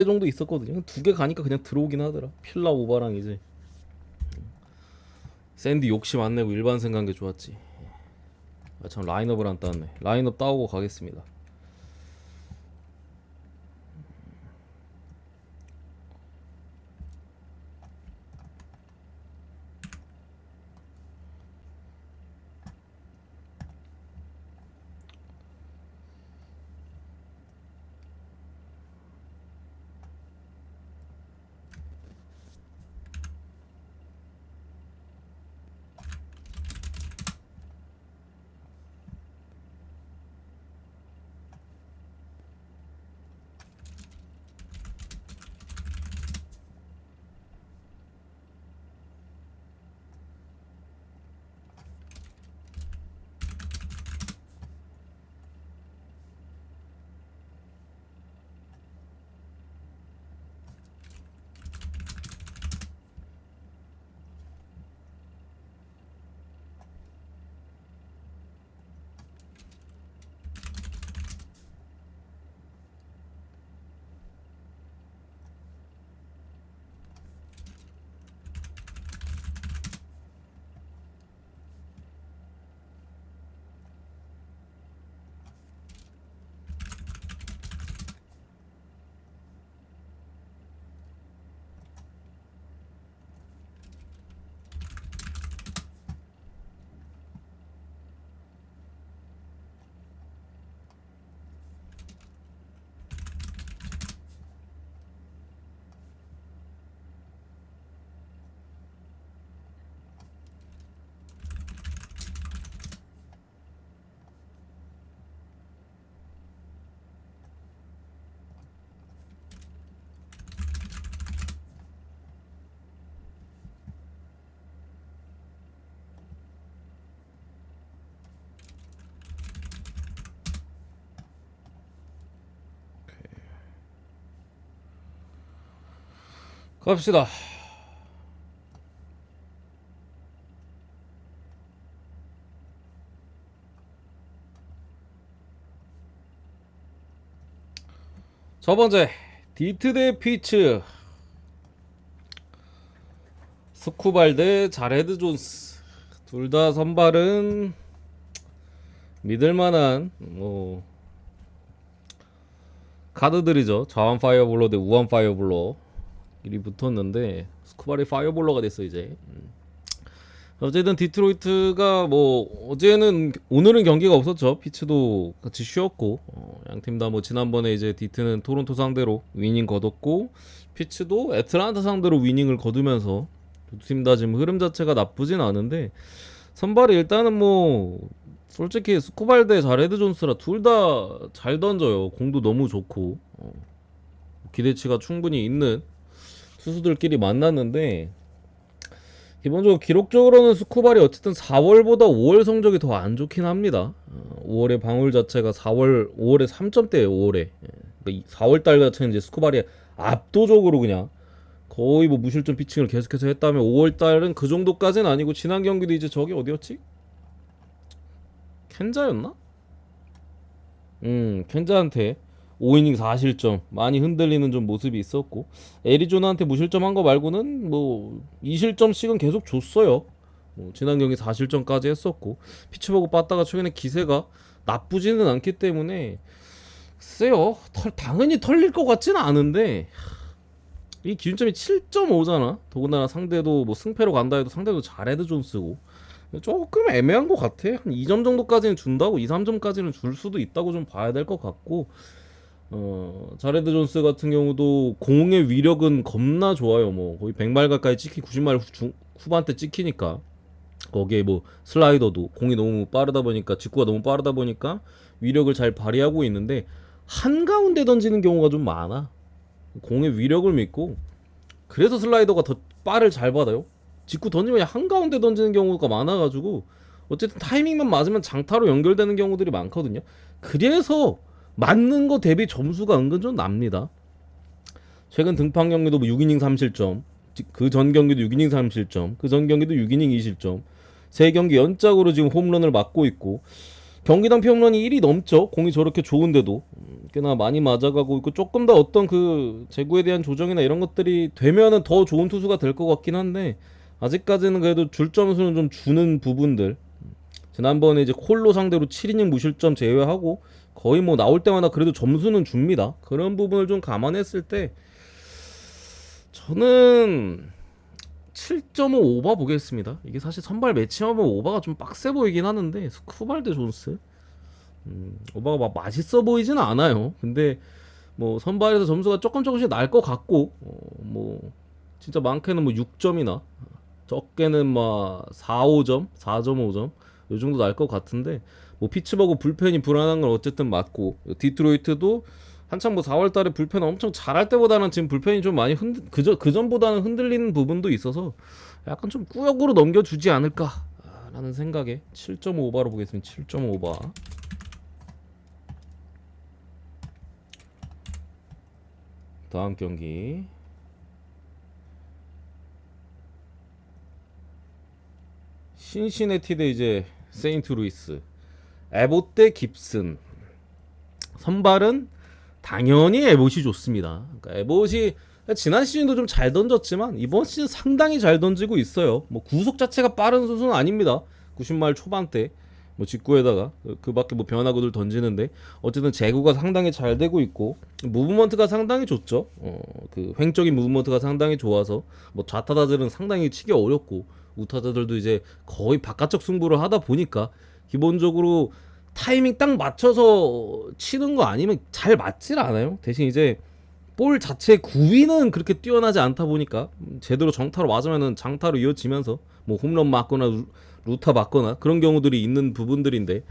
정도 있었거든요. 2개 가니까 그냥 들어오긴 하더라. 필라 오바랑 이제 샌디 욕심 안 내고 일반 생간 게 좋았지. 아, 참 라인업을 안 따왔네. 라인업 따오고 가겠습니다. 갑시다. 첫 번째 디트 대 피츠, 스쿠발 대 자레드 존스. 둘 다 선발은 믿을만한 카드들이죠. 자완 파이어볼러 대 우완 파이어볼러 일이 붙었는데 스쿠발이 파이어볼러가 됐어 이제. 어쨌든 디트로이트가 어제는 오늘은 경기가 없었죠. 피츠도 같이 쉬었고 양팀 다 지난번에 이제 디트는 토론토 상대로 위닝 거뒀고 피츠도 애틀란타 상대로 위닝을 거두면서 두 팀 다 지금 흐름 자체가 나쁘진 않은데 선발이 일단은 솔직히 스쿠발 대 자레드 존스라 둘 다 잘 던져요. 공도 너무 좋고 기대치가 충분히 있는 투수들끼리 만났는데 기본적으로 기록적으로는 스쿠발이 어쨌든 4월보다 5월 성적이 더 안 좋긴 합니다. 5월의 방울 자체가 5월에 3점대예요. 5월에. 그러니까 4월달 자체는 이제 스쿠발이 압도적으로 그냥 거의 무실점 피칭을 계속해서 했다면 5월달은 그 정도까지는 아니고 지난 경기도 이제 저기 어디였지? 켄자였나? 켄자한테 5이닝 4실점 많이 흔들리는 좀 모습이 있었고 애리조나한테 무실점한 거 말고는 2실점씩은 계속 줬어요. 지난 경기 4실점까지 했었고 피츠버그 빠따가 최근에 기세가 나쁘지는 않기 때문에 글쎄요 당연히 털릴 것 같지는 않은데 이 기준점이 7.5잖아. 더군다나 상대도 승패로 간다 해도 상대도 자레드 존스고 조금 애매한 것 같아. 한 2점 정도까지는 준다고 2, 3점까지는 줄 수도 있다고 좀 봐야 될 것 같고 자레드 존스 같은 경우도 공의 위력은 겁나 좋아요. 거의 100말 가까이 찍히 90말 후반대 찍히니까 거기에 슬라이더도 공이 너무 빠르다 보니까 직구가 너무 빠르다 보니까 위력을 잘 발휘하고 있는데 한가운데 던지는 경우가 좀 많아. 공의 위력을 믿고 그래서 슬라이더가 더 빠를 잘 받아요. 직구 던지면 한가운데 던지는 경우가 많아가지고 어쨌든 타이밍만 맞으면 장타로 연결되는 경우들이 많거든요. 그래서 맞는 거 대비 점수가 은근 좀 납니다. 최근 등판 경기도 6이닝 3실점, 그 전 경기도 6이닝 3실점, 그 전 경기도 6이닝 2실점, 세 경기 연짝으로 지금 홈런을 맞고 있고 경기당 홈런이 1위 넘죠. 공이 저렇게 좋은데도 꽤나 많이 맞아가고 있고, 조금 더 어떤 그 제구에 대한 조정이나 이런 것들이 되면은 더 좋은 투수가 될 것 같긴 한데, 아직까지는 그래도 줄 점수는 좀 주는 부분들. 지난번에 이제 콜로 상대로 7이닝 무실점 제외하고 거의 뭐 나올 때마다 그래도 점수는 줍니다. 그런 부분을 좀 감안했을 때 저는 7.5 오바 보겠습니다. 이게 사실 선발 매치하면 오바가 좀 빡세 보이긴 하는데, 스쿠발 대 존스 오바가 막 맛있어 보이지는 않아요. 근데 뭐 선발에서 점수가 조금씩 날 것 같고, 뭐 진짜 많게는 뭐 6점이나 적게는 막 4, 5점, 4.5점 요 정도 날 것 같은데, 뭐 피츠버그 불펜이 불안한 건 어쨌든 맞고, 디트로이트도 한창 뭐 4월 달에 불펜 엄청 잘할 때보다는 지금 불펜이 좀 많이 그전보다는 흔들리는 부분도 있어서 약간 좀 꾸역으로 넘겨주지 않을까라는 생각에 7.5바로 보겠습니다. 7.5바. 다음 경기 신시내티 대 이제 세인트루이스. 에봇 대 깁슨. 선발은 당연히 에봇이 좋습니다. 그러니까 에봇이 지난 시즌도 좀 잘 던졌지만 이번 시즌 상당히 잘 던지고 있어요. 뭐 구속 자체가 빠른 선수는 아닙니다. 90말 초반대 뭐 직구에다가 그밖에 뭐 변화구들 던지는데, 어쨌든 제구가 상당히 잘 되고 있고 무브먼트가 상당히 좋죠. 그 횡적인 무브먼트가 상당히 좋아서 뭐 좌타자들은 상당히 치기 어렵고, 우타자들도 이제 거의 바깥쪽 승부를 하다 보니까 기본적으로 타이밍 딱 맞춰서 치는 거 아니면 잘 맞질 않아요. 대신 이제 볼 자체 구위는 그렇게 뛰어나지 않다 보니까 제대로 정타로 맞으면은 장타로 이어지면서 뭐 홈런 맞거나 루타 맞거나 그런 경우들이 있는 부분들인데,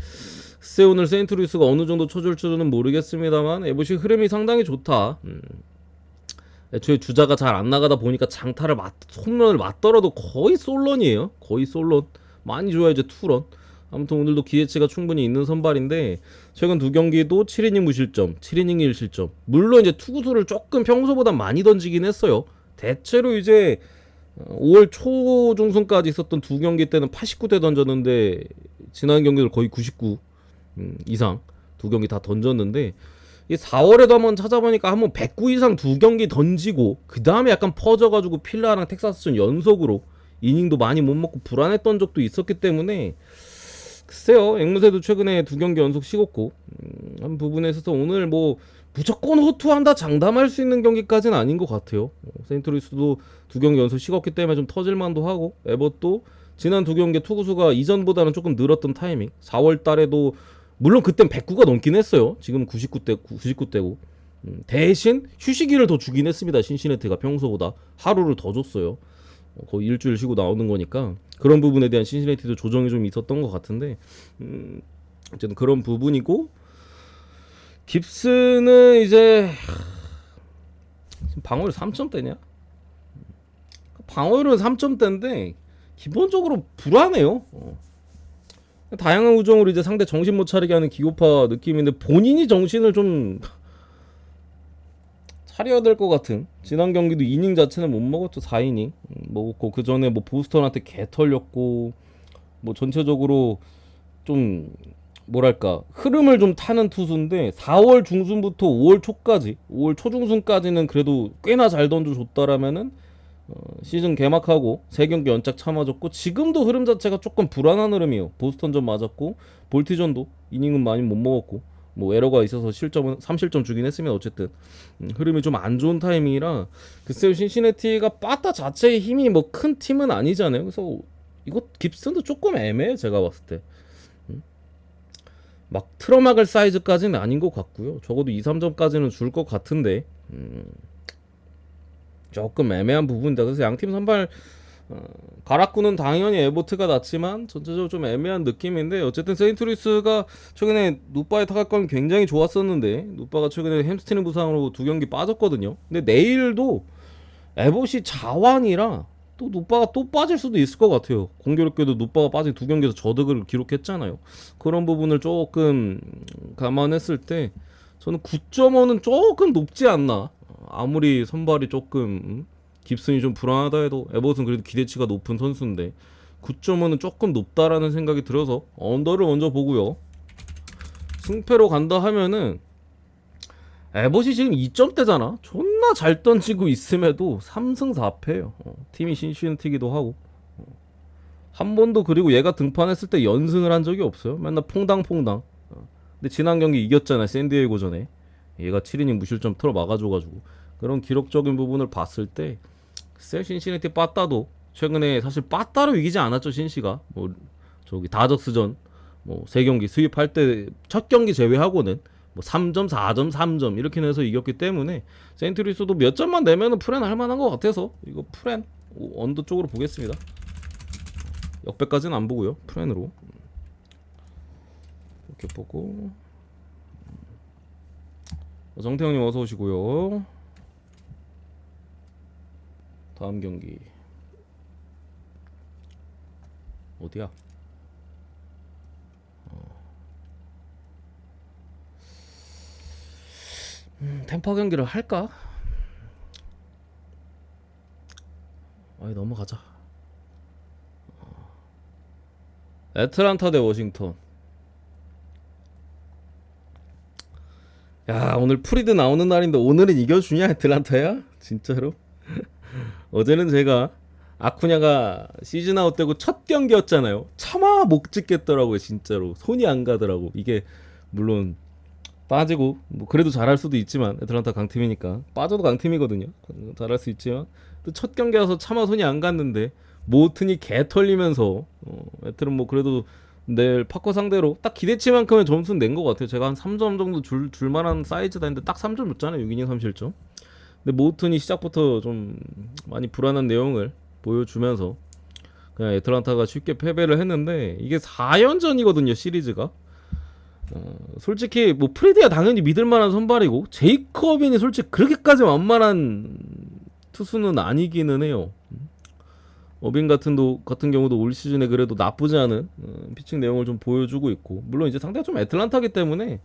글쎄 오늘 세인트루이스가 어느 정도 쳐줄 줄은 모르겠습니다만 에봇이 흐름이 상당히 좋다. 애초에 주자가 잘 안 나가다 보니까 장타를 홈런을 맞더라도 거의 솔런이에요. 거의 솔런. 많이 줘야 이제 투런. 아무튼 오늘도 기회치가 충분히 있는 선발인데, 최근 두 경기도 7이닝 무실점, 7이닝 1실점. 물론 이제 투구수를 조금 평소보다 많이 던지긴 했어요. 대체로 이제 5월 초중순까지 있었던 두 경기 때는 89대 던졌는데, 지난 경기들 거의 99 이상 두 경기 다 던졌는데, 이 4월에도 한번 찾아보니까 한번 109 이상 두 경기 던지고 그 다음에 약간 퍼져가지고 필라랑 텍사스전 연속으로 이닝도 많이 못 먹고 불안했던 적도 있었기 때문에, 글쎄요, 앵무새도 최근에 두 경기 연속 식었고, 한 부분에 있어서 오늘 뭐 무조건 호투한다 장담할 수 있는 경기까지는 아닌 것 같아요. 세인트루이스도 두 경기 연속 식었기 때문에 좀 터질만도 하고, 에버도 지난 두 경기 투구수가 이전보다는 조금 늘었던 타이밍. 4월 달에도 물론 그땐 109가 넘긴 했어요. 지금 99대고. 대신 휴식일을 더 주긴 했습니다. 신시내티가 평소보다 하루를 더 줬어요. 거의 일주일 쉬고 나오는 거니까 그런 부분에 대한 신시내티도 조정이 좀 있었던 것 같은데, 어쨌든 그런 부분이고, 깁스는 이제 지금 방어율 3점대냐? 방어율은 3점대인데 기본적으로 불안해요. 다양한 우정으로 이제 상대 정신 못 차리게 하는 기고파 느낌인데, 본인이 정신을 좀 차려야 될 것 같은. 지난 경기도 이닝 자체는 못 먹었죠. 4이닝 먹었고, 그 전에 뭐 보스턴한테 개 털렸고, 뭐 전체적으로 좀 뭐랄까 흐름을 좀 타는 투수인데, 4월 중순부터 5월 초까지, 5월 초중순까지는 그래도 꽤나 잘 던져줬다라면은 시즌 개막하고 3경기 연짝 참아줬고, 지금도 흐름 자체가 조금 불안한 흐름이에요. 보스턴전 맞았고 볼티전도 이닝은 많이 못 먹었고, 뭐 에러가 있어서 실점은 3실점 주긴 했으면 어쨌든 흐름이 좀 안 좋은 타이밍이라, 글쎄요, 신시내티가 빠따 자체의 힘이 뭐 큰 팀은 아니잖아요. 그래서 이거 깁슨도 조금 애매해 제가 봤을 때. 막 틀어막을 사이즈까지는 아닌 것 같고요. 적어도 2, 3점까지는 줄 것 같은데 조금 애매한 부분이다. 그래서 양팀 선발 가락구는 당연히 에보트가 낫지만 전체적으로 좀 애매한 느낌인데, 어쨌든 세인트루이스가 최근에 누빠의 타격감이 굉장히 좋았었는데, 누빠가 최근에 햄스트링 부상으로 두 경기 빠졌거든요. 근데 내일도 에봇이 자완이라 또 누빠가 또 빠질 수도 있을 것 같아요. 공교롭게도 누빠가 빠진 두 경기에서 저득을 기록했잖아요. 그런 부분을 조금 감안했을 때 저는 9.5는 조금 높지 않나. 아무리 선발이 조금 깁슨이 좀 불안하다 해도 에버튼 그래도 기대치가 높은 선수인데 9.5는 조금 높다라는 생각이 들어서 언더를 먼저 보고요. 승패로 간다 하면은 에버시 지금 2점대잖아. 존나 잘 던지고 있음에도 3승 4패예요. 팀이 신시티기도 하고. 한 번도 그리고 얘가 등판했을 때 연승을 한 적이 없어요. 맨날 퐁당퐁당. 근데 지난 경기 이겼잖아. 샌디에이고 전에. 얘가 7이닝 무실점 틀어 막아줘가지고. 그런 기록적인 부분을 봤을 때 글쎄 신시내티 빠따도 최근에 사실 빠따로 이기지 않았죠. 신시가 뭐 저기 다저스전 뭐 3경기 수입할 때 첫 경기 제외하고는 뭐 3점 4점 3점 이렇게 내서 이겼기 때문에 세인트루이스도 몇 점만 내면은 프렌 할만한 것 같아서 이거 프렌 언더 쪽으로 보겠습니다. 역배까지는 안 보고요. 프렌으로 이렇게 보고 정태형님 어서 오시고요. 다음 경기 어디야? 템파 경기를 할까? 아이 넘어가자. 애틀란타 대 워싱턴. 야 오늘 프리드 나오는 날인데 오늘은 이겨주냐 애틀란타야? 진짜로? 어제는 제가 아쿠냐가 시즌 아웃 되고 첫 경기였잖아요. 차마 못 찍겠더라고요. 진짜로 손이 안 가더라고. 이게 물론 빠지고 뭐 그래도 잘할 수도 있지만 애틀란타 강팀이니까 빠져도 강팀이거든요. 잘할 수 있지만 또 첫 경기라서 차마 손이 안 갔는데 모튼이 개 털리면서 애틀은 뭐 그래도 내일 파커 상대로 딱 기대치만큼의 점수는 낸 것 같아요. 제가 한 3점 정도 줄만한 사이즈다 했는데 딱 3점 줬잖아요. 6이닝 3실점. 근데 모튼이 시작부터 좀 많이 불안한 내용을 보여주면서 그냥 애틀란타가 쉽게 패배를 했는데 이게 4연전이거든요. 시리즈가. 솔직히 뭐 프리드야 당연히 믿을만한 선발이고 제이커빈이 솔직히 그렇게까지 만만한 투수는 아니기는 해요. 어빈 같은 경우도 올 시즌에 그래도 나쁘지 않은 피칭 내용을 좀 보여주고 있고 물론 이제 상대가 좀 애틀란타기 때문에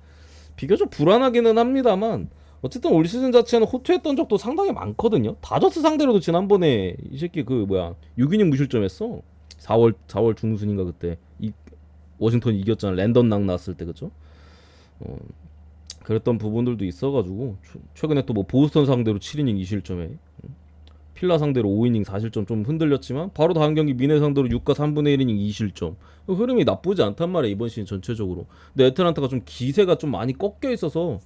비교적 불안하기는 합니다만 어쨌든 올 시즌 자체는 호투했던 적도 상당히 많거든요. 다저스 상대로도 지난번에 이 새끼 그 뭐야 6이닝 무실점했어. 4월 중순인가 그때 워싱턴이 이겼잖아. 랜던 낭 나왔을 때 그죠? 그랬던 부분들도 있어가지고 최근에 또 뭐 보스턴 상대로 7이닝 2실점에 필라 상대로 5이닝 4실점 좀 흔들렸지만 바로 다음 경기 미네 상대로 6과 3분의 1이닝 2실점 흐름이 나쁘지 않단 말이야 이번 시즌 전체적으로. 근데 애틀란타가 좀 기세가 좀 많이 꺾여 있어서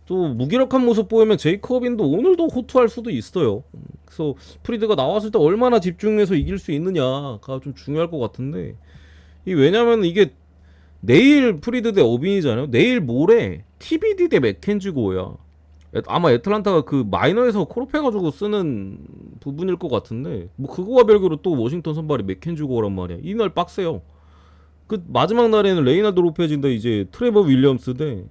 또 무기력한 모습 보이면 제이커빈도 오늘도 호투할 수도 있어요. 그래서 프리드가 나왔을 때 얼마나 집중해서 이길 수 있느냐가 좀 중요할 것 같은데 왜냐면 이게 내일 프리드 대 어빈이잖아요. 내일 모레 TBD 대 맥켄지 고야. 아마 애틀란타가 그 마이너에서 콜업해가지고 쓰는 부분일 것 같은데 뭐 그거와 별개로 또 워싱턴 선발이 맥켄지 고란 말이야. 이날 빡세요. 그 마지막 날에는 레이나드 로페즈인데 이제 트레버 윌리엄스인데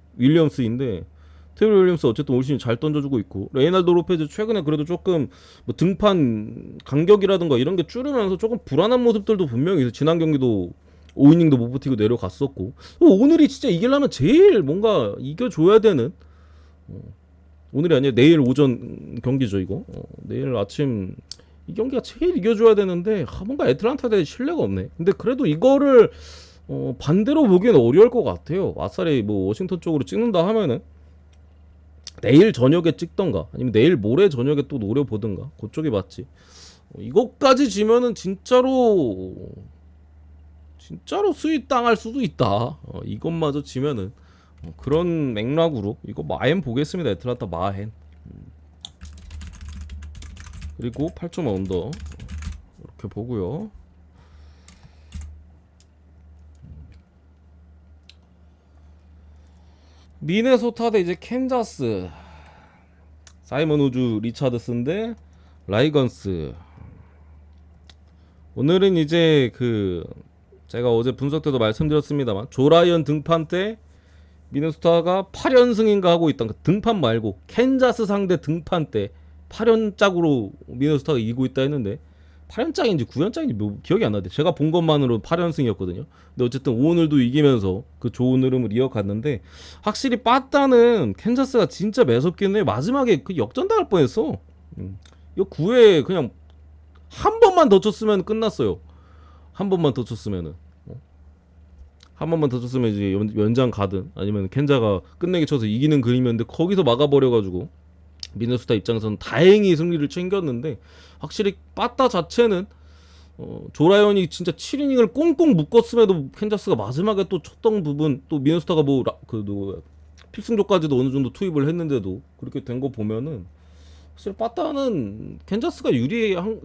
트레버 윌리엄스 어쨌든 올 시즌 잘 던져주고 있고 레이나드 로페즈 최근에 그래도 조금 뭐 등판 간격이라든가 이런 게 줄으면서 조금 불안한 모습들도 분명히 있어. 지난 경기도 5이닝도 못 버티고 내려갔었고 오늘이 진짜 이기려면 제일 뭔가 이겨줘야 되는 오늘이 아니라 내일 오전 경기죠 이거. 내일 아침 이 경기가 제일 이겨줘야 되는데 뭔가 애틀란타 대 신뢰가 없네. 근데 그래도 이거를 반대로 보기에는 어려울 것 같아요. 아싸리 뭐 워싱턴 쪽으로 찍는다 하면은 내일 저녁에 찍던가 아니면 내일 모레 저녁에 또 노려보든가 그쪽이 맞지. 이것까지 지면은 진짜로 수위 당할 수도 있다. 이것마저 지면은 그런 맥락으로 이거 마헨 보겠습니다. 애틀란타 마헨. 그리고 8점 언더 이렇게 보고요. 미네소타 대 이제 캔자스. 사이먼 우주 리차드슨 대 라이건스. 오늘은 이제 그 제가 어제 분석 때도 말씀드렸습니다만 조라이언 등판 때 미네소타가 8연승인가 하고 있던 그 등판 말고 캔자스 상대 등판 때 8연짝으로 미네소타가 이기고 있다 했는데 8연짝인지 9연짝인지 뭐 기억이 안 나는데 제가 본 것만으로 8연승이었거든요. 근데 어쨌든 오늘도 이기면서 그 좋은 흐름을 이어갔는데 확실히 빠따는 캔자스가 진짜 매섭긴 해. 마지막에 그 역전당할 뻔했어. 이거 9회 그냥 한 번만 더 쳤으면 끝났어요. 한 번만 더 쳤으면은 한 번만 더 쳤으면 이제 연장 가든 아니면 켄자가 끝내기 쳐서 이기는 그림이었는데 거기서 막아버려가지고 미네소타 입장에서는 다행히 승리를 챙겼는데 확실히 빠따 자체는 조라이언이 진짜 7이닝을 꽁꽁 묶었음에도 캔자스가 마지막에 또 쳤던 부분 또 미네소타가 뭐 필승조까지도 어느 정도 투입을 했는데도 그렇게 된 거 보면은 사실 빠따는 캔자스가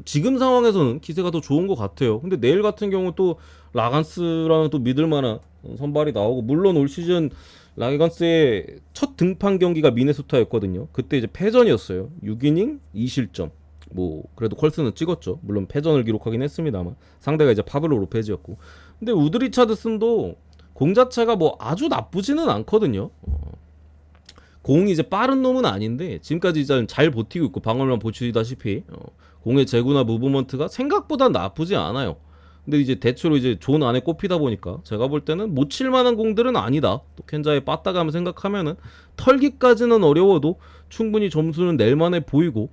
지금 상황에서는 기세가 더 좋은 것 같아요. 근데 내일 같은 경우 또 라간스라는 또 믿을만한 선발이 나오고 물론 올 시즌 라간스의 첫 등판 경기가 미네소타였거든요. 그때 이제 패전이었어요. 6이닝 2실점. 뭐 그래도 컬스는 찍었죠. 물론 패전을 기록하긴 했습니다만 상대가 이제 파블로 로페즈였고. 근데 우드 리차드슨도 공 자체가 뭐 아주 나쁘지는 않거든요. 공이 이제 빠른 놈은 아닌데 지금까지 이제 잘 버티고 있고 방어만 보시다시피 공의 제구나 무브먼트가 생각보다 나쁘지 않아요. 근데 이제 대체로 이제 존 안에 꼽히다 보니까 제가 볼 때는 못 칠만한 공들은 아니다. 또 켄자의 빠따감을 생각하면은 털기까지는 어려워도 충분히 점수는 낼만해 보이고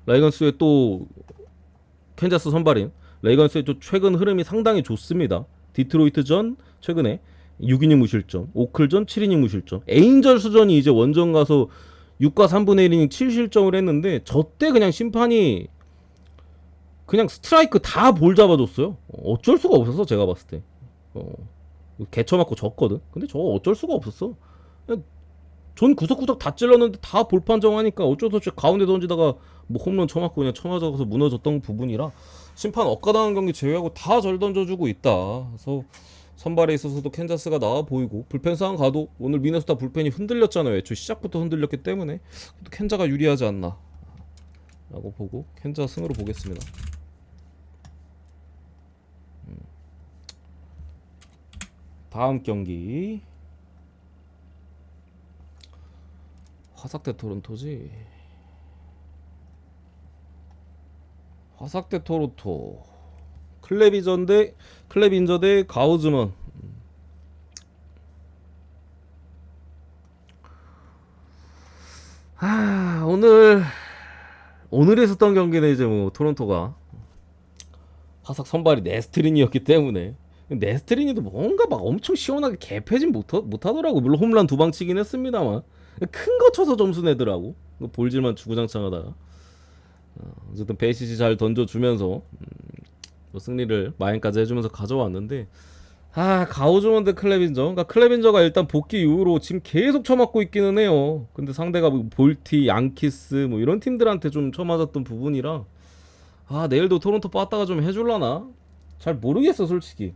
라이건스의 또 캔자스 선발인 레이건스의 또 최근 흐름이 상당히 좋습니다. 디트로이트전 최근에 6이닝 무실점, 오클전 7이닝 무실점, 에인절 수전이 이제 원정 가서 6과 3분의 1이닝 7실점을 했는데 저때 그냥 심판이 그냥 스트라이크 다 볼 잡아줬어요. 어쩔 수가 없었어 제가 봤을 때. 개쳐 맞고 졌거든. 근데 저거 어쩔 수가 없었어. 전 구석구석 다 찔렀는데 다 볼 판정하니까 어쩔 수 없이 가운데 던지다가 뭐 홈런 쳐맞고 그냥 쳐맞아서 무너졌던 부분이라 심판 억까당한 경기 제외하고 다 잘 던져주고 있다. 그래서 선발에 있어서도 캔자스가 나와 보이고 불펜 상황 가도 오늘 미네소타 불펜이 흔들렸잖아요. 애초에 시작부터 흔들렸기 때문에 캔자가 유리하지 않나 라고 보고 캔자 승으로 보겠습니다. 다음 경기 화삭 대 토론토지. 화삭 대 토론토 클랩인저 대 가우즈먼. 오늘 했었던 경기는 이제 뭐 토론토가 화삭 선발이 네스트린이었기 때문에 네스트린이도 뭔가 막 엄청 시원하게 개패진 못하더라고. 물론 홈런 2방 치긴 했습니다만 큰 거 쳐서 점수 내더라고. 볼질만 주구장창하다가 어쨌든 베이시시 잘 던져주면서 승리를 마인까지 해주면서 가져왔는데 가오즈먼 대 클레빈저. 그러니까 클레빈저가 일단 복귀 이후로 지금 계속 쳐맞고 있기는 해요. 근데 상대가 뭐 볼티, 양키스 뭐 이런 팀들한테 좀 쳐맞았던 부분이라 내일도 토론토 빠따가 좀 해줄라나? 잘 모르겠어 솔직히.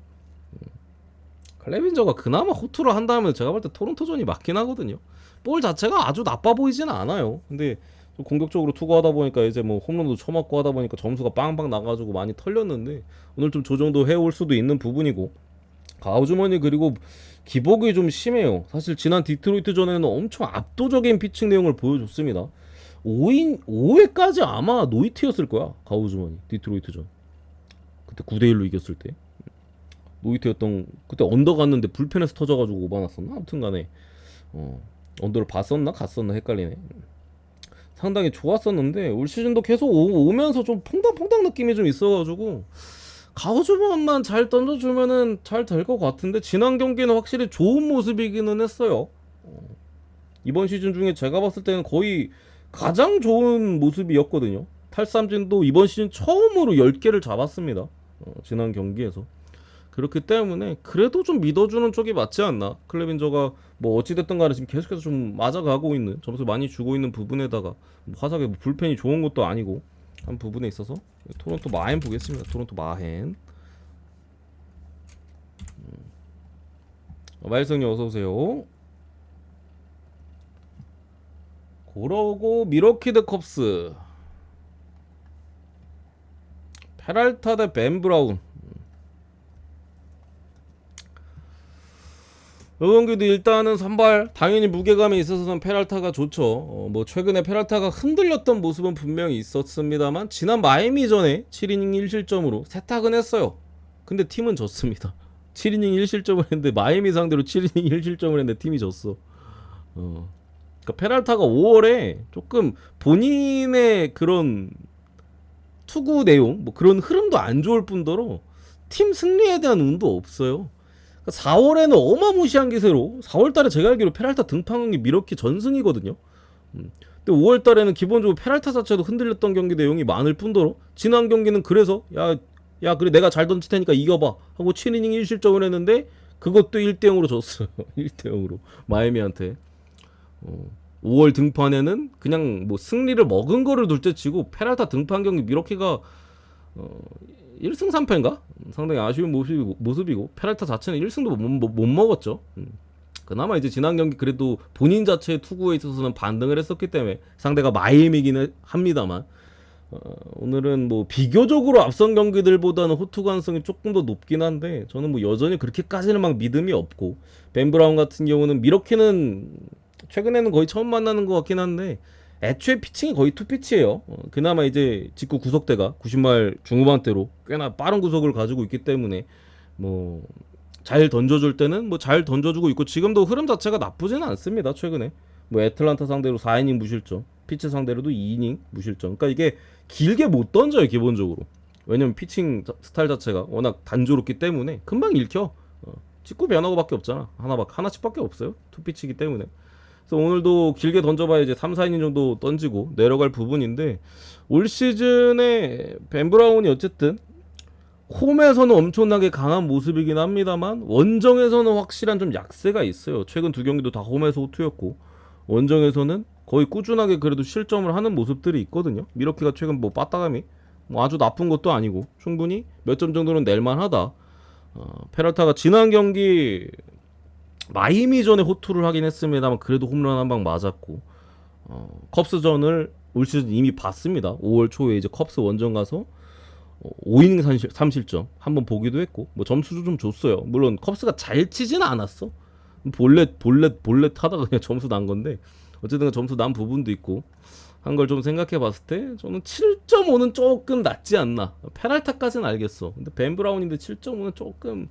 클레빈저가 그나마 호투를 한다면 제가 볼 때 토론토전이 맞긴 하거든요. 볼 자체가 아주 나빠 보이지는 않아요. 근데 좀 공격적으로 투구하다 보니까 이제 뭐 홈런도 쳐맞고 하다 보니까 점수가 빵빵 나가지고 많이 털렸는데 오늘 좀 조정도 해올 수도 있는 부분이고 가우즈먼이 그리고 기복이 좀 심해요. 사실 지난 디트로이트 전에는 엄청 압도적인 피칭 내용을 보여줬습니다. 5회까지 아마 노이트였을 거야 가우즈먼이 디트로이트 전. 그때 9대1로 이겼을 때 노이트였던. 그때 언더 갔는데 불펜에서 터져가지고 오바 났었나? 아무튼간에 언더를 봤었나 갔었나 헷갈리네. 상당히 좋았었는데 올 시즌도 계속 오면서 좀 퐁당퐁당 느낌이 좀 있어가지고 가우즈먼만 잘 던져주면은 잘 될 것 같은데 지난 경기는 확실히 좋은 모습이기는 했어요. 이번 시즌 중에 제가 봤을 때는 거의 가장 좋은 모습이었거든요. 탈삼진도 이번 시즌 처음으로 10개를 잡았습니다. 지난 경기에서. 그렇기 때문에 그래도 좀 믿어주는 쪽이 맞지 않나. 클레빈저가 뭐 어찌됐든 간에 지금 계속해서 좀 맞아가고 있는, 점수 많이 주고 있는 부분에다가 화삭에 뭐 불펜이 좋은 것도 아니고 한 부분에 있어서 토론토 마헨 보겠습니다. 토론토 마헨. 마일성님 어서오세요. 그러고 미러키 대 컵스, 페랄타 대 벤 브라운. 이 경기도 일단은 선발 당연히 무게감에 있어서는 페랄타가 좋죠. 뭐 최근에 페랄타가 흔들렸던 모습은 분명히 있었습니다만 지난 마이애미전에 7이닝 1실점으로 세탁은 했어요. 근데 팀은 졌습니다. 7이닝 1실점을 했는데 마이애미 상대로 7이닝 1실점을 했는데 팀이 졌어. 그러니까 페랄타가 5월에 조금 본인의 그런 투구 내용 뭐 그런 흐름도 안 좋을 뿐더러 팀 승리에 대한 운도 없어요. 4월에는 어마무시한 기세로 4월달에 제가 알기로 페랄타 등판경기 미러키 전승이거든요. 근데 5월달에는 기본적으로 페랄타 자체도 흔들렸던 경기 내용이 많을 뿐더러 지난 경기는 그래서 야 그래 내가 잘 던질 테니까 이겨봐 하고 7이닝 1실점을 했는데 그것도 1대0으로 졌어요. 1대0으로 마이애미한테. 5월 등판에는 그냥 뭐 승리를 먹은 거를 둘째치고 페랄타 등판 경기 미러키가 1승 3패인가? 상당히 아쉬운 모습이고 페랄타 자체는 1승도 못 먹었죠. 그나마 이제 지난 경기 그래도 본인 자체의 투구에 있어서는 반등을 했었기 때문에 상대가 마이애미기는 합니다만 오늘은 뭐 비교적으로 앞선 경기들보다는 호투 가능성이 조금 더 높긴 한데 저는 뭐 여전히 그렇게까지는 막 믿음이 없고 벤 브라운 같은 경우는 미러키는 최근에는 거의 처음 만나는 것 같긴 한데 애초에 피칭이 거의 투피치예요. 그나마 이제 직구 구속대가 90말 중후반대로 꽤나 빠른 구속을 가지고 있기 때문에 뭐 잘 던져줄 때는 뭐 잘 던져주고 있고 지금도 흐름 자체가 나쁘지는 않습니다. 최근에 뭐 애틀란타 상대로 4이닝 무실점, 피치 상대로도 2이닝 무실점. 그러니까 이게 길게 못 던져요 기본적으로. 왜냐면 피칭 스타일 자체가 워낙 단조롭기 때문에 금방 읽혀. 직구 변화고밖에 없잖아. 하나씩밖에 없어요. 투피치기 때문에. 그래서 오늘도 길게 던져봐야 이제 3, 4이닝 정도 던지고 내려갈 부분인데 올 시즌에 벤 브라운이 어쨌든 홈에서는 엄청나게 강한 모습이긴 합니다만 원정에서는 확실한 좀 약세가 있어요. 최근 두 경기도 다 홈에서 호투였고 원정에서는 거의 꾸준하게 그래도 실점을 하는 모습들이 있거든요. 미러키가 최근 뭐 빠따감이 뭐 아주 나쁜 것도 아니고 충분히 몇 점 정도는 낼만하다. 페랄타가 지난 경기 마이애미전에 호투를 하긴 했습니다만 그래도 홈런 한 방 맞았고 컵스전을 올 시즌 이미 봤습니다. 5월 초에 이제 컵스 원정 가서 5이닝 3실점 한번 보기도 했고 뭐 점수도 좀 줬어요. 물론 컵스가 잘 치지는 않았어. 볼넷 하다가 그냥 점수 난 건데 어쨌든 점수 난 부분도 있고 한 걸 좀 생각해 봤을 때 저는 7.5는 조금 낮지 않나. 페랄타까지는 알겠어. 근데 벤 브라운인데 7.5는 조금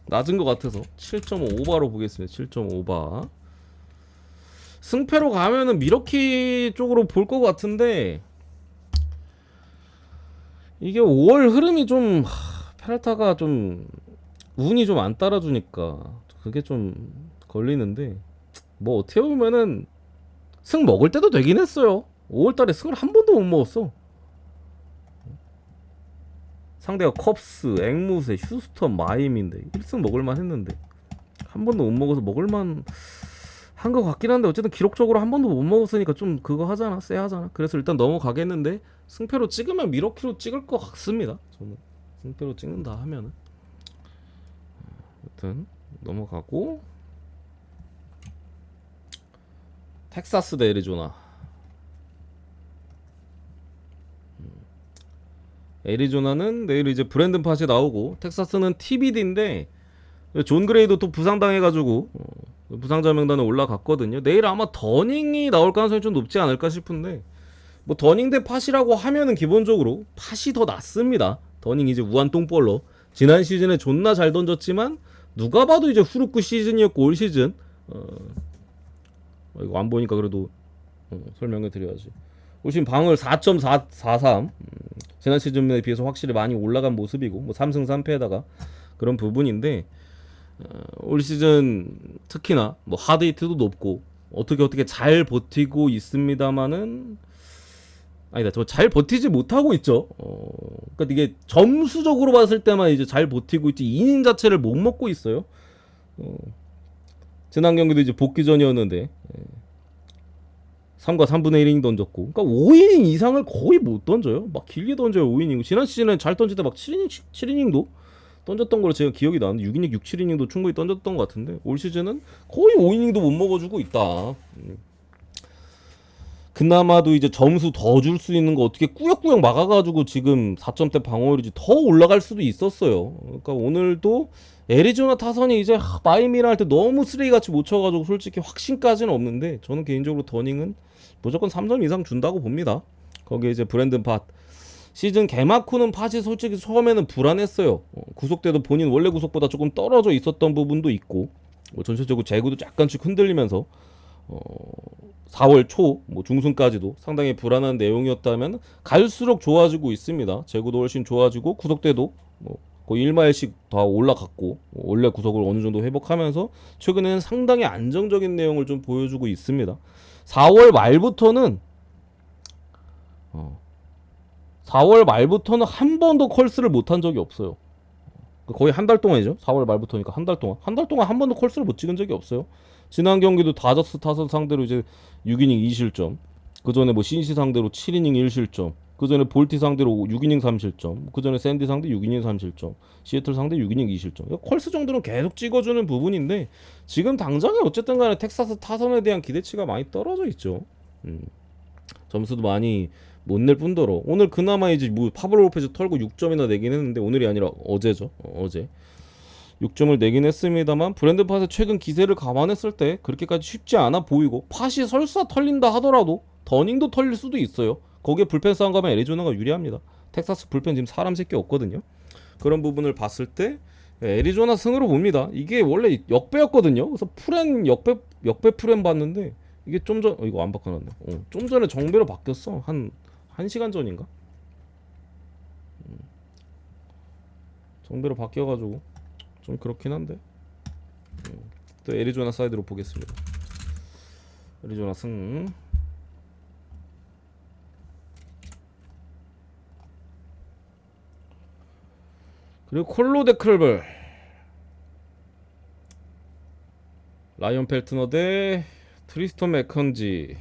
낮은 것 같아서 7.5 오바로 보겠습니다. 7.5 오바. 승패로 가면은 미러키 쪽으로 볼 것 같은데 이게 5월 흐름이 좀 페랄타가 좀 운이 좀 안 따라주니까 그게 좀 걸리는데 뭐 어떻게 보면은 승 먹을 때도 되긴 했어요. 5월달에 승을 한 번도 못 먹었어. 상대가 컵스, 앵무새, 휴스턴, 마이애미인데 1승 먹을만 했는데 한 번도 못 먹어서 먹을만 한 것 같긴 한데 어쨌든 기록적으로 한 번도 못 먹었으니까 좀 그거 하잖아, 쎄하잖아. 그래서 일단 넘어가겠는데 승패로 찍으면 미러키로 찍을 것 같습니다. 저는 승패로 찍는다 하면은 아무튼 넘어가고 텍사스 대 애리조나. 애리조나는 내일 이제 브랜든 팟이 나오고 텍사스는 TBD인데 존 그레이도 또 부상당해가지고 부상자 명단에 올라갔거든요. 내일 아마 더닝이 나올 가능성이 좀 높지 않을까 싶은데 뭐 더닝 대 팟이라고 하면은 기본적으로 팟이 더 낫습니다. 더닝 이제 우한 똥벌러 지난 시즌에 존나 잘 던졌지만 누가 봐도 이제 후루쿠 시즌이었고 올 시즌 이거 안 보니까 그래도 설명해 드려야지. 올 시즌 방을 4.443 지난 시즌에 비해서 확실히 많이 올라간 모습이고 뭐 3승 3패에다가 그런 부분인데 올 시즌 특히나 뭐 하드히트도 높고 어떻게 잘 버티고 있습니다만은 아니다 저 잘 버티지 못하고 있죠. 그러니까 이게 점수적으로 봤을 때만 이제 잘 버티고 있지 이닝 자체를 못 먹고 있어요. 지난 경기도 이제 복귀전이었는데 3과 3분의 1이닝 던졌고 그러니까 5이닝 이상을 거의 못 던져요. 막 길게 던져요 5이닝. 지난 시즌에 잘 던질 때 막 7이닝도 던졌던 걸로 제가 기억이 나는데 6이닝, 6, 7이닝도 충분히 던졌던 것 같은데 올 시즌은 거의 5이닝도 못 먹어주고 있다. 그나마도 이제 점수 더 줄 수 있는 거 어떻게 꾸역꾸역 막아가지고 지금 4점대 방어율이 더 올라갈 수도 있었어요. 그러니까 오늘도 애리조나 타선이 이제 마이애미랑 할 때 너무 쓰레기같이 못 쳐가지고 솔직히 확신까지는 없는데 저는 개인적으로 더닝은 무조건 3점 이상 준다고 봅니다. 거기에 이제 브랜든 팟 시즌 개막 후는 팟이 솔직히 처음에는 불안했어요. 구속대도 본인 원래 구속보다 조금 떨어져 있었던 부분도 있고 뭐 전체적으로 제구도 약간씩 흔들리면서 4월 초 뭐 중순까지도 상당히 불안한 내용이었다면 갈수록 좋아지고 있습니다. 제구도 훨씬 좋아지고 구속대도 뭐 거의 1마일씩 다 올라갔고 원래 구속을 어느 정도 회복하면서 최근에는 상당히 안정적인 내용을 좀 보여주고 있습니다. 4월 말부터는 4월 말부터는 한 번도 컬스를 못한 적이 없어요. 거의 한 달 동안이죠. 4월 말부터니까 한 달 동안 한 번도 컬스를 못 찍은 적이 없어요. 지난 경기도 다저스 타선 상대로 이제 6이닝 2실점, 그 전에 뭐 신시 상대로 7이닝 1실점, 그 전에 볼티 상대로 6이닝 3실점, 그 전에 샌디 상대 6이닝 3실점, 시애틀 상대 6이닝 2실점. 컬스 정도는 계속 찍어주는 부분인데 지금 당장에 어쨌든 간에 텍사스 타선에 대한 기대치가 많이 떨어져 있죠. 점수도 많이 못 낼 뿐더러 오늘 그나마 이제 뭐 파블로 로페즈 털고 6점이나 내긴 했는데 오늘이 아니라 어제죠. 어제 6점을 내긴 했습니다만 브랜든 팟의 최근 기세를 감안했을 때 그렇게까지 쉽지 않아 보이고 팟이 설사 털린다 하더라도 더닝도 털릴 수도 있어요. 거기에 불펜 싸움 가면 애리조나가 유리합니다. 텍사스 불펜 지금 사람 새끼 없거든요. 그런 부분을 봤을 때 애리조나 승으로 봅니다. 이게 원래 역배였거든요. 그래서 프렌 역배 프렌 봤는데 이게 좀 전 이거 안 바꿔놨네. 좀 전에 정배로 바뀌었어. 한 1시간 전인가? 정배로 바뀌어가지고 좀 그렇긴 한데 또 애리조나 사이드로 보겠습니다. 애리조나 승. 그리고 콜로 대 클벌, 라이언 펠트너 대 트리스턴 맥컨지.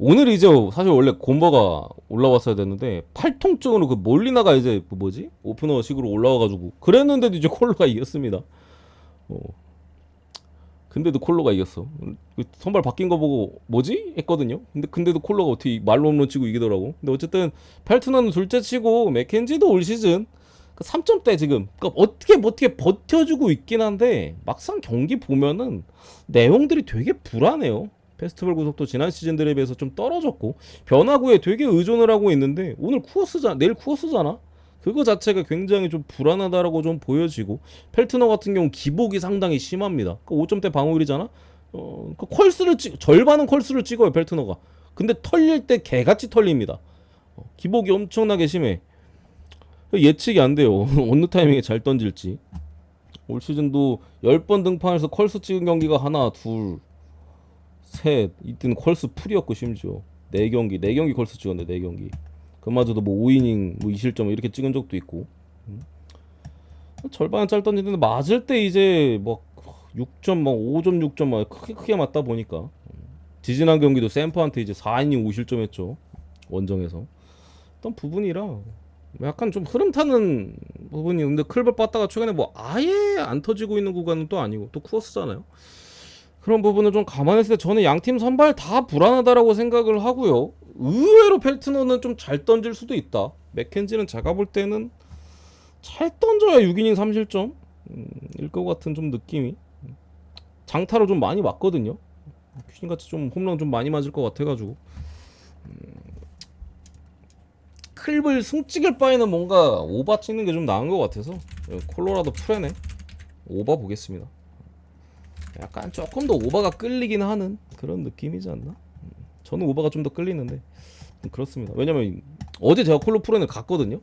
오늘 이제 사실 원래 곰버가 올라왔어야 됐는데 팔통증으로 그 몰리나가 이제 그 뭐지 오프너식으로 올라와가지고 그랬는데도 이제 콜로가 이겼습니다. 근데도 콜로가 이겼어. 선발 바뀐 거 보고 뭐지 했거든요. 근데도 콜로가 어떻게 말로 홈런 치고 이기더라고. 근데 어쨌든 펠트너는 둘째 치고 맥켄지도 올 시즌 3점대 지금 그러니까 어떻게 버텨주고 있긴 한데 막상 경기 보면은 내용들이 되게 불안해요. 페스티벌 구속도 지난 시즌들에 비해서 좀 떨어졌고 변화구에 되게 의존을 하고 있는데 오늘 내일 쿠어스잖아. 그거 자체가 굉장히 좀 불안하다라고 좀 보여지고 펠트너 같은 경우 기복이 상당히 심합니다. 그 5점대 방어율이잖아. 그 절반은 컬스를 찍어요 펠트너가. 근데 털릴 때 개같이 털립니다. 기복이 엄청나게 심해. 예측이 안 돼요. 어느 타이밍에 잘 던질지. 올 시즌도 10번 등판해서 컬스 찍은 경기가 하나, 둘, 셋. 이때는 컬스 풀이었고 심지어 4경기 컬스 찍었네. 4경기. 그마저도 뭐 5이닝 뭐 2실점 이렇게 찍은 적도 있고. 절반은 짤 던지는데 맞을 때 이제 막 6점 막 5점 6점 막 크게 맞다 보니까 지지난 경기도 샘퍼한테 이제 4이닝 5실점 했죠. 원정에서. 어떤 부분이라 약간 좀 흐름 타는 부분이 있는데 클벌 빠다가 최근에 뭐 아예 안 터지고 있는 구간은 또 아니고 또 쿠어스잖아요. 그런 부분을 좀 감안했을 때 저는 양팀 선발 다 불안하다라고 생각을 하고요. 의외로 펠트너는 좀 잘 던질 수도 있다. 맥켄지는 제가 볼 때는 잘 던져야 6이닝 3실점 일 것 같은 좀 느낌이. 장타로 좀 많이 맞거든요. 퀴신같이 좀 홈런 좀 많이 맞을 것 같아가지고 클블 승 찍을 바에는 뭔가 오바 찍는 게 좀 나은 것 같아서 콜로라도 프레네 오바 보겠습니다. 약간 조금 더 오바가 끌리긴 하는 그런 느낌이지 않나? 저는 오바가 좀 더 끌리는데 그렇습니다. 왜냐면 어제 제가 콜로 프레는 갔거든요.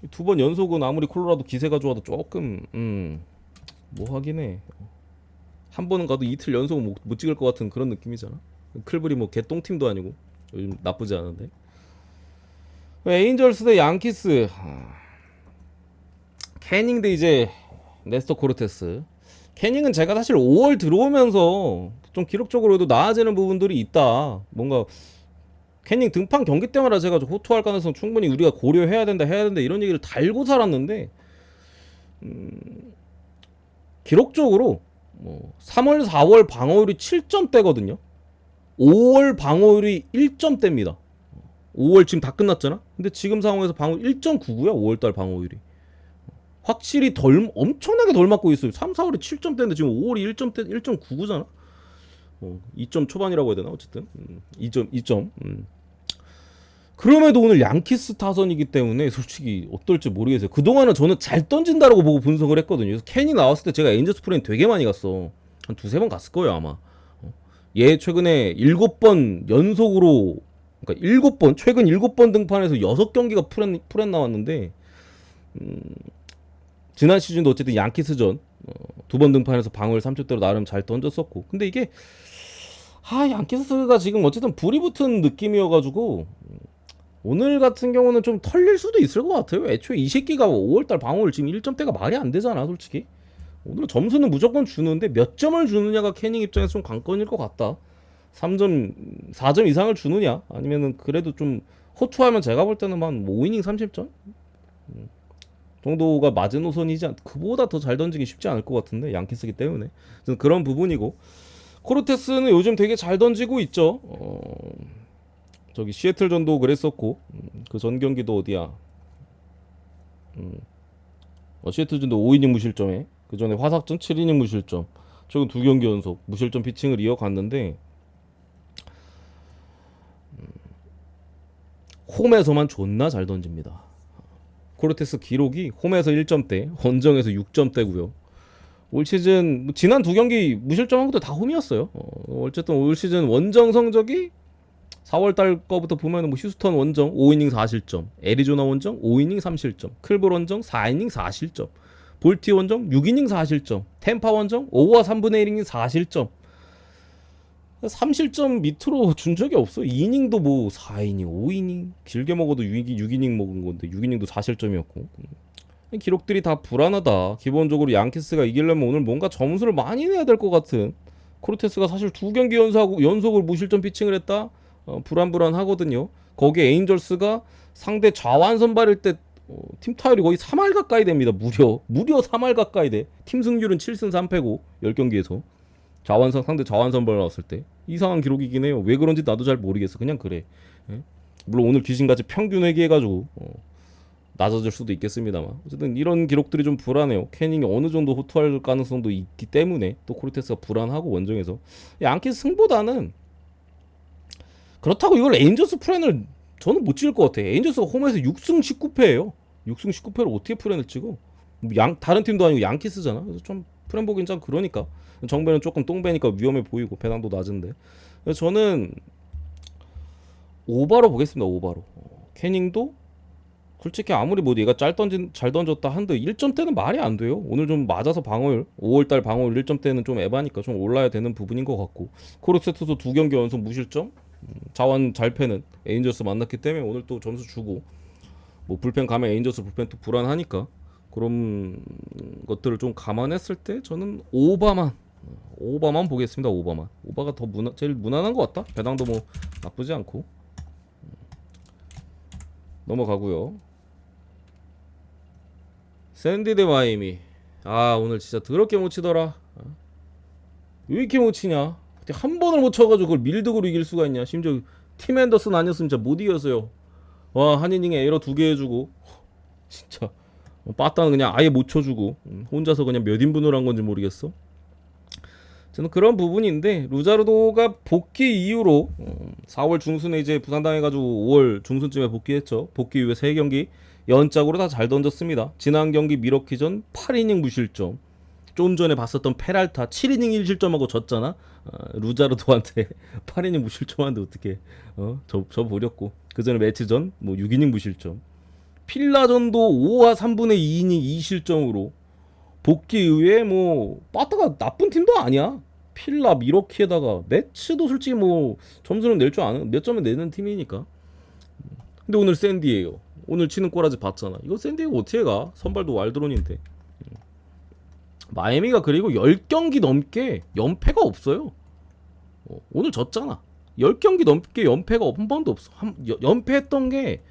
2번 연속은 아무리 콜로라도 기세가 좋아도 조금 뭐 하긴 해. 한 번은 가도 이틀 연속은 못 찍을 것 같은 그런 느낌이잖아. 클블이 뭐 개똥팀도 아니고 요즘 나쁘지 않은데. 에인절스 대 양키스. 캐닝 대 이제 네스터 코르테스. 캐닝은 제가 사실 5월 들어오면서 좀 기록적으로도 나아지는 부분들이 있다. 뭔가 캐닝 등판 경기 때마다 제가 호투할 가능성 충분히 우리가 고려해야 된다 이런 얘기를 달고 살았는데 기록적으로 뭐 3월 4월 방어율이 7점대거든요. 5월 방어율이 1점대입니다. 5월 지금 다 끝났잖아. 근데 지금 상황에서 방어율 1.99야. 5월달 방어율이 확실히 엄청나게 덜 맞고 있어요. 3, 4월이 7점대인데 지금 5월이 1점대 1.99잖아. 2점 초반이라고 해야 되나 어쨌든 2점. 그럼에도 오늘 양키스 타선이기 때문에 솔직히 어떨지 모르겠어요. 그동안은 저는 잘 던진다라고 보고 분석을 했거든요. 그래서 캔이 나왔을 때 제가 에인저스 프레임 되게 많이 갔어. 한 2-3번 갔을 거예요 아마. 얘 최근에 7번 연속으로 그러니까 최근 7번 등판에서 6경기가 풀엔 나왔는데 지난 시즌도 어쨌든 양키스전 2번 등판에서 방어를 3초대로 나름 잘 던졌었고, 근데 이게 양키스가 지금 어쨌든 불이 붙은 느낌이어가지고 오늘 같은 경우는 좀 털릴 수도 있을 것 같아요. 애초에 이 새끼가 5월달 방어를 지금 1점대가 말이 안 되잖아 솔직히. 오늘 점수는 무조건 주는데 몇 점을 주느냐가 캐닝 입장에서 좀 관건일 것 같다. 3점 4점 이상을 주느냐, 아니면은 그래도 좀 호투하면 제가 볼 때는 한 5이닝 30점 정도가 마지노선이지 그보다 더 잘 던지기 쉽지 않을 것 같은데, 양키스기 때문에. 그런 부분이고, 코르테스는 요즘 되게 잘 던지고 있죠. 저기 시애틀전도 그랬었고, 그 전 경기도 어디야? 시애틀전도 5이닝 무실점에, 그 전에 화삭전 7이닝 무실점, 최근 2경기 연속 무실점 피칭을 이어갔는데, 홈에서만 존나 잘 던집니다. 코르테스 기록이 홈에서 1점대, 원정에서 6점대고요. 올 시즌 지난 2경기 무실점한 것도 다 홈이었어요. 어쨌든 올 시즌 원정 성적이 4월달 거부터 보면 휴스턴 원정 5이닝 4실점, 애리조나 원정 5이닝 3실점, 클볼 원정 4이닝 4실점, 볼티 원정 6이닝 4실점, 템파 원정 5와 3분의 1이닝 4실점. 3실점 밑으로 준 적이 없어. 2이닝도 뭐 4이닝, 5이닝, 길게 먹어도 6이닝 먹은 건데 6이닝도 4실점이었고. 기록들이 다 불안하다. 기본적으로 양키스가 이기려면 오늘 뭔가 점수를 많이 내야 될 것 같은. 코르테스가 사실 2경기 연속을 무실점 피칭을 했다. 불안하거든요. 거기에 에인절스가 상대 좌완 선발일 때 팀 타율이 거의 3할 가까이 됩니다. 무려 3할 가까이 돼. 팀 승률은 7승 3패고 10경기에서 상대 좌완 선발 나왔을 때 이상한 기록이긴 해요. 왜 그런지 나도 잘 모르겠어. 그냥 그래. 예? 물론 오늘 귀신같이 평균 회귀해가지고 낮아질 수도 있겠습니다만, 어쨌든 이런 기록들이 좀 불안해요. 캐닝이 어느 정도 호투할 가능성도 있기 때문에 또 코르테스가 불안하고, 원정에서 양키스 승보다는, 그렇다고 이걸 에인저스 프렌을 저는 못 찍을 것 같아. 에인저스가 홈에서 6승 19패예요 6승 19패를 어떻게 프렌을 찍어? 다른 팀도 아니고 양키스잖아. 그래서 좀 프렌 보긴 좀 그러니까. 정배는 조금 똥배니까 위험해 보이고 배당도 낮은데, 그래서 저는 오바로 보겠습니다. 오바로. 캐닝도 솔직히 아무리 뭐 얘가 잘 던졌다 한들 1점대는 말이 안 돼요. 오늘 좀 맞아서 방어율 5월달 방어율 1점대는 좀 에바니까 좀 올라야 되는 부분인 것 같고, 코르테스도 2경기 연속 무실점, 자원 잘 패는 에인저스 만났기 때문에 오늘 또 점수 주고, 뭐 불펜 가면 에인저스 불펜 또 불안하니까 그런 것들을 좀 감안했을 때 저는 오바만 보겠습니다. 오바가 더 제일 무난한 것 같다. 배당도 뭐 나쁘지 않고. 넘어가고요. 샌디 대 마이애미. 오늘 진짜 더럽게 못 치더라. 왜 이렇게 못 치냐? 한 번을 못 쳐가지고 그걸 밀득으로 이길 수가 있냐? 심지어 팀 앤더슨 아니었으면 진짜 못 이겼어요. 와, 한 이닝에 에러 2개 해주고 진짜 빠따는 그냥 아예 못 쳐주고 혼자서 그냥 몇 인분을 한 건지 모르겠어. 저는 그런 부분인데, 루자르도가 복귀 이후로 4월 중순에 이제 부산당해가지고 5월 중순쯤에 복귀했죠. 복귀 이후에 3경기 연짝으로 다 잘 던졌습니다. 지난 경기 미러키전 8이닝 무실점, 좀 전에 봤었던 페랄타 7이닝 1실점하고 졌잖아. 루자르도한테 8이닝 무실점하는데 어떻게 저 버렸고, 그 전에 매치전 뭐 6이닝 무실점, 필라전도 5와 3분의 2이닝 2실점으로 복귀 이후에 뭐 빠따가 나쁜 팀도 아니야. 필라 미러키에다가 매치도 솔직히 뭐 점수는 낼 줄 아는, 몇 점은 내는 팀이니까. 근데 오늘 샌디에요. 오늘 치는 꼬라지 봤잖아. 이거 샌디에고 어떻게 가? 선발도 왈드론인데. 마이애미가 그리고 10경기 넘게 연패가 없어요. 오늘 졌잖아. 10경기 넘게 연패가 한 번도 없어. 연패했던 게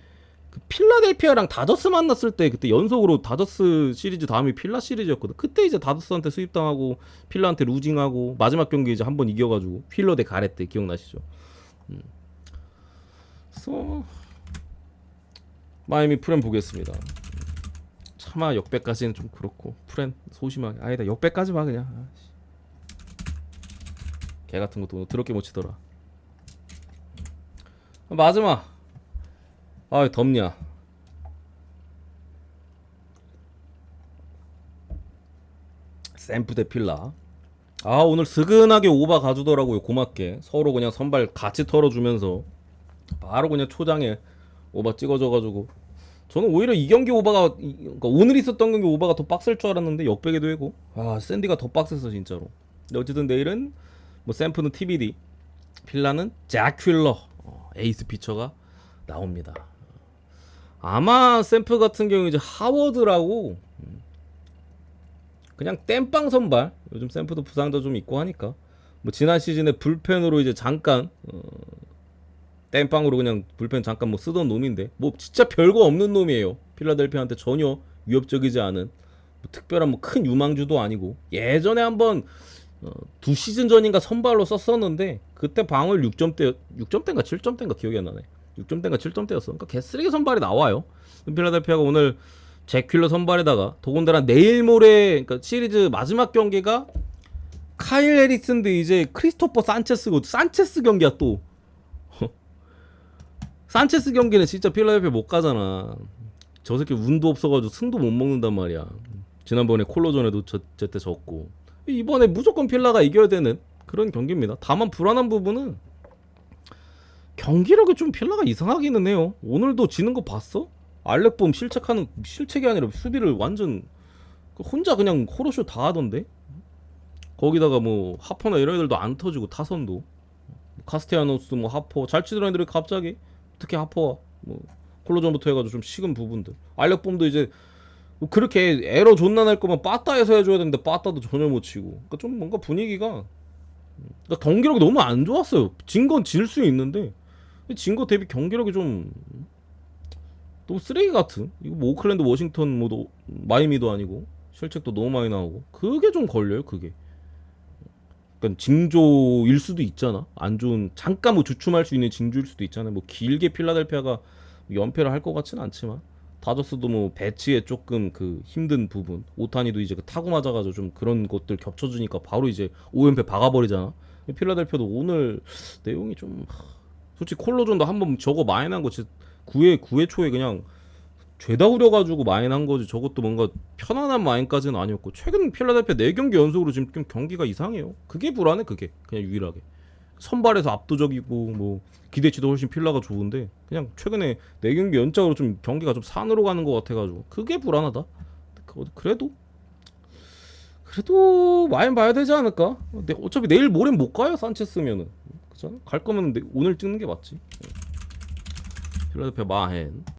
그 필라델피아랑 다저스 만났을 때, 그때 연속으로 다저스 시리즈 다음이 필라 시리즈였거든. 그때 이제 다저스한테 수입당하고 필라한테 루징하고 마지막 경기 이제 한번 이겨가지고 필러 대 가렛 때 기억나시죠? 그래서 마이애미 프렌 보겠습니다. 차마 역배까지는 좀 그렇고, 프렌 소심하게. 아니다, 역배까지 봐 그냥. 개 같은 것도 더럽게 못 치더라. 마지막. 덥냐. 샘프 대 필라. 오늘 스근하게 오바 가주더라고요. 고맙게 서로 그냥 선발 같이 털어주면서 바로 그냥 초장에 오바 찍어줘가지고 저는 오히려 이 경기 오바가 그러니까 오늘 있었던 경기 오바가 더 빡셀 줄 알았는데 역배기도 되고 아 샌디가 더 빡셌어 진짜로. 근데 어쨌든 내일은 뭐 샘프는 TBD, 필라는 자퀼러 에이스 피처가 나옵니다. 아마 샘프 같은 경우 이제 하워드라고 그냥 땜빵 선발. 요즘 샘프도 부상도 좀 있고 하니까 뭐 지난 시즌에 불펜으로 이제 잠깐 땜빵으로 그냥 불펜 잠깐 뭐 쓰던 놈인데 뭐 진짜 별거 없는 놈이에요. 필라델피아한테 전혀 위협적이지 않은 뭐 특별한 뭐 큰 유망주도 아니고 예전에 한번 두 시즌 전인가 선발로 썼었는데 그때 방울 6점대인가 7점대인가 기억이 안 나네. 6점대인가 7점대였어. 그러니까 개쓰레기 선발이 나와요. 필라델피아가 오늘 잭 퀼러 선발에다가 더군다나 내일 모레 그러니까 시리즈 마지막 경기가 카일 해리슨데 이제 크리스토퍼 산체스고 산체스 경기야 또. 산체스 경기는 진짜 필라델피아 못 가잖아. 저 새끼 운도 없어가지고 승도 못 먹는단 말이야. 지난번에 콜로전에도 저때 졌고 이번에 무조건 필라가 이겨야 되는 그런 경기입니다. 다만 불안한 부분은 경기력이 좀 필라가 이상하기는 해요. 오늘도 지는 거 봤어? 알렉봄 실책이 아니라 수비를 완전 혼자 그냥 호로쇼 다 하던데. 거기다가 뭐 하퍼나 이런 애들도 안 터지고 타선도 카스테야노스 뭐 하퍼 잘 치던 애들이 갑자기 특히 하퍼와 뭐 콜로전부터 해가지고 좀 식은 부분들. 알렉봄도 이제 뭐 그렇게 에러 존나 날 거면 빠따에서 해줘야 되는데 빠따도 전혀 못 치고. 그러니까 좀 뭔가 분위기가 그러니까 경기력이 너무 안 좋았어요. 진 건 질 수 있는데 진 거 대비 경기력이 좀 너무 쓰레기 같은. 이거 뭐 오클랜드 워싱턴 뭐도 마이미도 아니고 실책도 너무 많이 나오고 그게 좀 걸려요. 그게 그러니까 징조일 수도 있잖아. 안 좋은 잠깐 뭐 주춤할 수 있는 징조일 수도 있잖아. 뭐 길게 필라델피아가 연패를 할 것 같지는 않지만 다저스도 뭐 배치에 조금 그 힘든 부분 오타니도 이제 그 타고 맞아가지고 좀 그런 것들 겹쳐주니까 바로 이제 5연패 박아버리잖아. 필라델피아도 오늘 내용이 좀 솔직히 콜로전도 한번 저거 마이너한 거 진짜 9회 초에 그냥 죄다 우려가지고 마인한 거지. 저것도 뭔가 편안한 마인까지는 아니었고 최근 필라델피아 4경기 연속으로 지금 좀 경기가 이상해요. 그게 불안해. 그게 그냥 유일하게 선발에서 압도적이고 뭐 기대치도 훨씬 필라가 좋은데 그냥 최근에 4경기 연짝으로 좀 경기가 좀 산으로 가는 것 같아가지고 그게 불안하다. 그래도 마인 봐야 되지 않을까? 어차피 내일 모레 못 가요. 산체스면은 그잖아. 갈 거면 오늘 찍는 게 맞지. 필라델피아 마헨